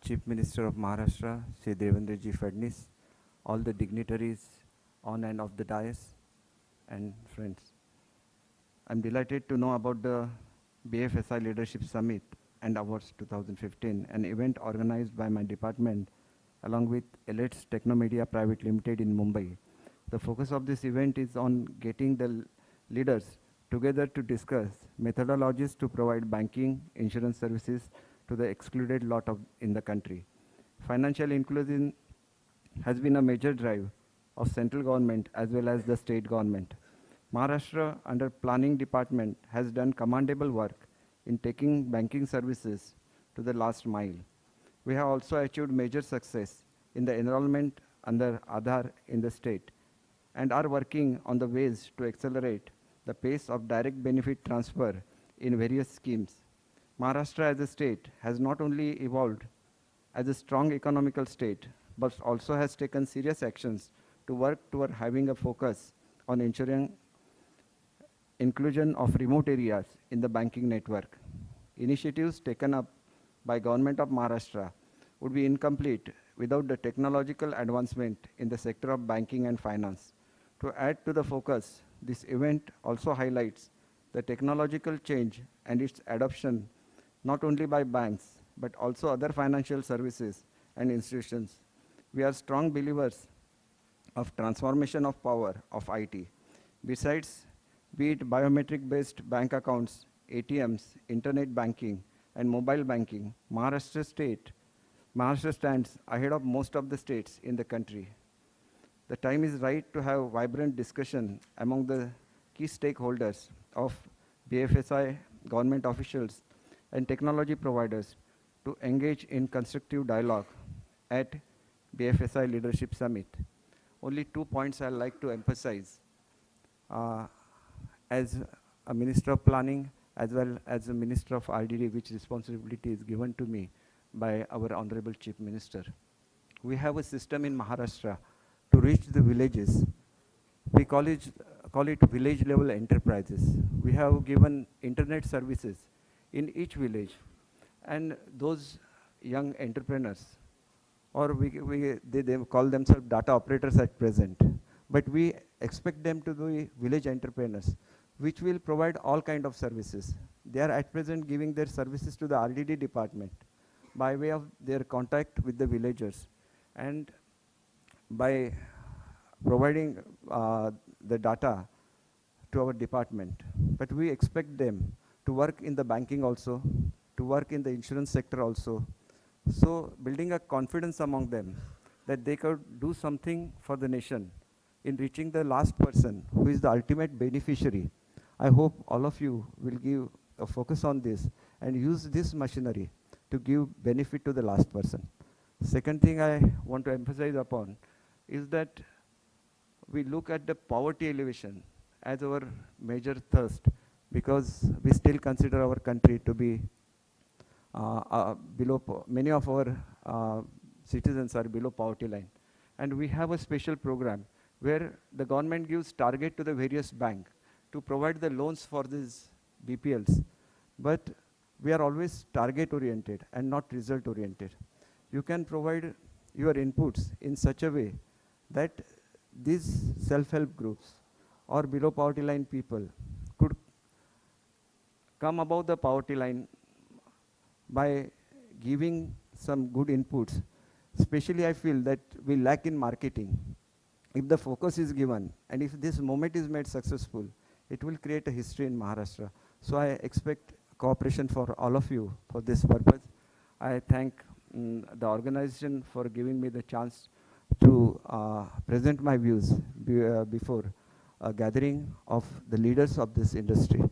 Chief Minister of Maharashtra, Shri Devendra Ji Fadnis, all the dignitaries on and off the dais, and friends. I'm delighted to know about the BFSI Leadership Summit and Awards 2015, an event organized by my department along with Elites Technomedia Private Limited in Mumbai. The focus of this event is on getting the leaders together to discuss methodologies to provide banking, insurance services to the excluded lot in the country. Financial inclusion has been a major drive of central government as well as the state government. Maharashtra, under planning department, has done commendable work in taking banking services to the last mile. We have also achieved major success in the enrollment under Aadhaar in the state and are working on the ways to accelerate the pace of direct benefit transfer in various schemes. Maharashtra as a state has not only evolved as a strong economical state, but also has taken serious actions to work toward having a focus on ensuring inclusion of remote areas in the banking network. Initiatives taken up by Government of Maharashtra would be incomplete without the technological advancement in the sector of banking and finance. To add to the focus, this event also highlights the technological change and its adoption not only by banks, but also other financial services and institutions. We are strong believers of transformation of power of IT. Besides, be it biometric-based bank accounts, ATMs, internet banking, and mobile banking, Maharashtra stands ahead of most of the states in the country. The time is right to have vibrant discussion among the key stakeholders of BFSI, government officials, and technology providers to engage in constructive dialogue at BFSI Leadership Summit. Only 2 points I'd like to emphasize. As a Minister of Planning, as well as a Minister of RDD, which responsibility is given to me by our Honorable Chief Minister. We have a system in Maharashtra to reach the villages. We call it village level enterprises. We have given internet services in each village. And those young entrepreneurs, or they call themselves data operators at present, but we expect them to be village entrepreneurs, which will provide all kind of services. They are at present giving their services to the RDD department by way of their contact with the villagers and by providing the data to our department. But we expect them to work in the banking also, to work in the insurance sector also. So building a confidence among them that they could do something for the nation in reaching the last person who is the ultimate beneficiary. I hope all of you will give a focus on this and use this machinery to give benefit to the last person. Second thing I want to emphasize upon is that we look at the poverty elevation as our major thirst, because we still consider our country to be many of our citizens are below poverty line. And we have a special program where the government gives target to the various banks to provide the loans for these BPLs. But we are always target oriented and not result oriented. You can provide your inputs in such a way that these self-help groups or below poverty line people could come above the poverty line by giving some good inputs. Especially I feel that we lack in marketing. If the focus is given and if this moment is made successful, it will create a history in Maharashtra. So I expect cooperation for all of you for this purpose. I thank the organization for giving me the chance to present my views before a gathering of the leaders of this industry.